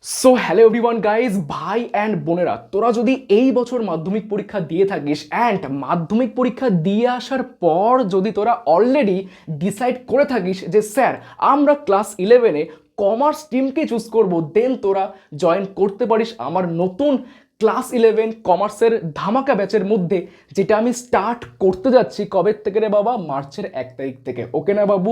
So hello everyone guys, ভাই and বোনেরা, তোরা যদি এই বছর মাধ্যমিক পরীক্ষা দিয়ে থাকিস অ্যান্ড মাধ্যমিক পরীক্ষা দিয়ে আসার পর যদি তোরা অলরেডি ডিসাইড করে থাকিস যে স্যার আমরা ক্লাস 11-এ কমার্স টিমকে চুজ করব, দেন তোরা জয়েন করতে পারিস আমার নতুন ক্লাস 11 কমার্সের ধামাকা ব্যাচের মধ্যে, যেটা আমি স্টার্ট করতে যাচ্ছি কবে থেকে রে বাবা? মার্চের 1 তারিখ থেকে। ওকে না বাবু?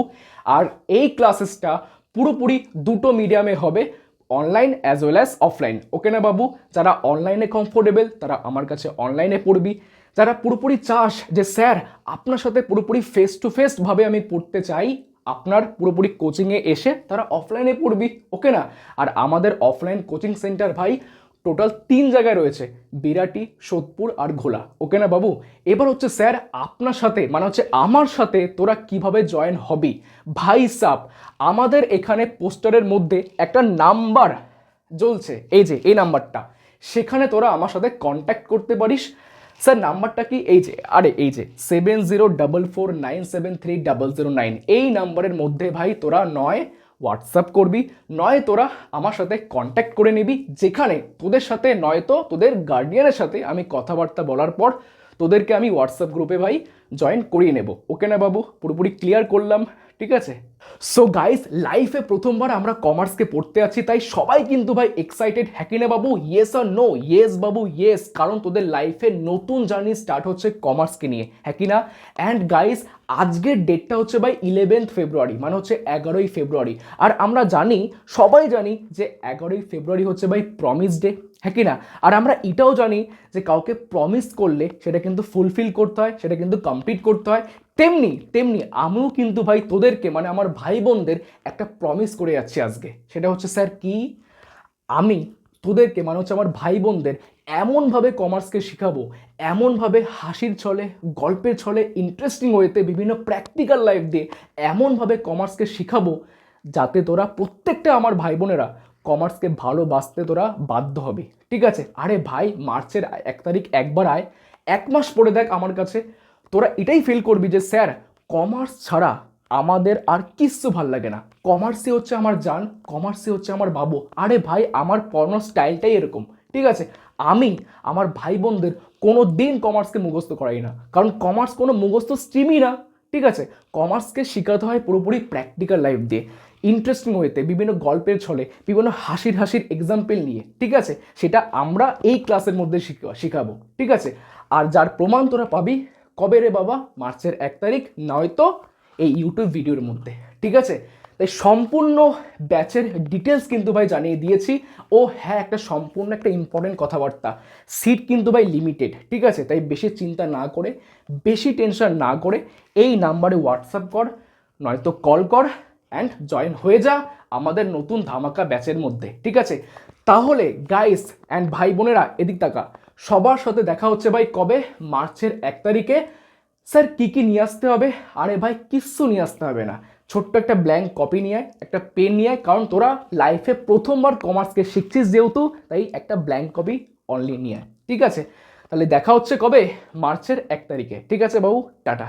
আর এই ক্লাসেসটা পুরোপুরি দুটো মিডিয়ামে হবে, online as well as offline. Okay না বাবু? যারা অনলাইনে কমফোর্টেবল তারা আমার কাছে অনলাইনে পড়বি, যারা পুরোপুরি চাস যে স্যার আপনার সাথে পুরোপুরি ফেস টু ফেস ভাবে আমি পড়তে চাই আপনার পুরোপুরি কোচিংয়ে এসে, তারা অফলাইনে পড়বি। ওকে না? আর আমাদের অফলাইন কোচিং সেন্টার ভাই টোটাল 3 জায়গায় রয়েছে, বিরাটি, সোদপুর আর ঘোলা। ওকে না বাবু? এবার হচ্ছে স্যার আপনার সাথে মানে হচ্ছে আমার সাথে তোরা কিভাবে জয়েন হবি ভাই সাব, আমাদের এখানে পোস্টারের মধ্যে একটা নাম্বার জ্বলছে, এই যে এই নাম্বারটা, সেখানে তোরা আমার সাথে কন্ট্যাক্ট করতে পারিস। স্যার নাম্বারটা কি? এই যে, আরে এই যে 7044973009, এই নাম্বারের মধ্যে ভাই তোরা নয় হোয়াটসঅ্যাপ করবি, নয় তোরা আমার সাথে কন্ট্যাক্ট করে নিবি, যেখানে তোদের সাথে নয়তো তোদের গার্ডিয়ানের সাথে আমি কথাবার্তা বলার পর তোদেরকে আমি হোয়াটসঅ্যাপ গ্রুপে ভাই জয়েন করিয়ে নেব। ওকে না বাবু? পুরোপুরি ক্লিয়ার করলাম, ঠিক আছে? সো গাইস, লাইফে প্রথমবার আমরা কমার্সকে পড়তে আছি, তাই সবাই কিন্তু ভাই এক্সাইটেড। হ্যাঁ কি না বাবু? ইয়েস আর নো? ইয়েস বাবু, ইয়েস, কারণ তোদের লাইফে নতুন জার্নি স্টার্ট হচ্ছে কমার্সকে নিয়ে। হ্যাঁ কি না? অ্যান্ড গাইস, আজকের ডেটটা হচ্ছে ভাই 11 ফেব্রুয়ারি, মানে হচ্ছে 11ই ফেব্রুয়ারি। আর আমরা জানি, সবাই জানি যে 11ই ফেব্রুয়ারি হচ্ছে ভাই প্রমিস ডে। হ্যাঁ কি না? আর আমরা এটাও জানি যে কাউকে প্রমিস করলে সেটা কিন্তু ফুলফিল করতে হয়, সেটা কিন্তু কমপ্লিট করতে হয়। তেমনি তেমনি আমিও কিন্তু ভাই তোদেরকে মানে আমার ভাই বোনদের একটা প্রমিস করে যাচ্ছি আজকে। সেটা হচ্ছে স্যার কি? আমি তোদেরকে মানে হচ্ছে আমার ভাই বোনদের এমনভাবে কমার্সকে শেখাবো, এমনভাবে হাসির ছলে, গল্পের ছলে, ইন্টারেস্টিং ওয়েতে, বিভিন্ন প্র্যাকটিক্যাল লাইফ দিয়ে এমনভাবে কমার্সকে শেখাবো যাতে তোরা প্রত্যেকটা আমার ভাই বোনেরা কমার্সকে ভালোবাসতে তোরা বাধ্য হবে। ঠিক আছে? আরে ভাই, মার্চের 1 তারিখ একবার আয়, 1 মাস পরে দেখ আমার কাছে, তোরা এটাই ফিল করবি যে স্যার কমার্স ছাড়া আমাদের আর কিচ্ছু ভাল লাগে না, কমার্সই হচ্ছে আমার জান, কমার্সই হচ্ছে আমার বাবু। আরে ভাই, আমার পড়ানোর স্টাইলটাই এরকম। ঠিক আছে? আমি আমার ভাই বোনদের কোনো দিন কমার্সকে মুখস্থ করাই না, কারণ কমার্স কোনো মুখস্থ স্ট্রিমই না। ঠিক আছে? কমার্সকে শেখাতে হয় পুরোপুরি প্র্যাকটিক্যাল লাইফ দিয়ে, ইন্টারেস্টিং ওয়েতে, বিভিন্ন গল্পের ছলে, বিভিন্ন হাসির হাসির এক্সাম্পল নিয়ে। ঠিক আছে? সেটা আমরা এই ক্লাসের মধ্যে শেখাবো। ঠিক আছে? আর যার প্রমাণ তোরা পাবি কবে রে বাবা? মার্চের 1 তারিখ, নয়তো এই ইউটিউব ভিডিওর মধ্যে। ঠিক আছে? তাই সম্পূর্ণ ব্যাচের ডিটেলস কিন্তু ভাই জানিয়ে দিয়েছি। ও হ্যাঁ, একটা সম্পূর্ণ একটা ইম্পর্টেন্ট কথাবার্তা, সিট কিন্তু ভাই লিমিটেড। ঠিক আছে? তাই বেশি চিন্তা না করে, বেশি টেনশন না করে এই নাম্বারে হোয়াটসঅ্যাপ কর, নয়তো কল কর অ্যান্ড জয়েন হয়ে যা আমাদের নতুন ধামাকা ব্যাচের মধ্যে। ঠিক আছে? তাহলে গাইস অ্যান্ড ভাই বোনেরা, এদিক তাকা, সবার সাথে দেখা হচ্ছে ভাই কবে? মার্চের 1 তারিখে। স্যার কী কী নিয়ে আসতে হবে? আরে ভাই কিচ্ছু নিয়ে আসতে হবে না, ছোট্ট একটা ব্ল্যাঙ্ক কপি নিয়ে আয়, একটা পেন নিয়ে আয়, কারণ তোরা লাইফে প্রথমবার কমার্সকে শিখছিস যেহেতু, তাই একটা ব্ল্যাঙ্ক কপি অনলি নিয়ে আয়। ঠিক আছে? তাহলে দেখা হচ্ছে কবে? মার্চের 1 তারিখে। ঠিক আছে বাবু, টাটা।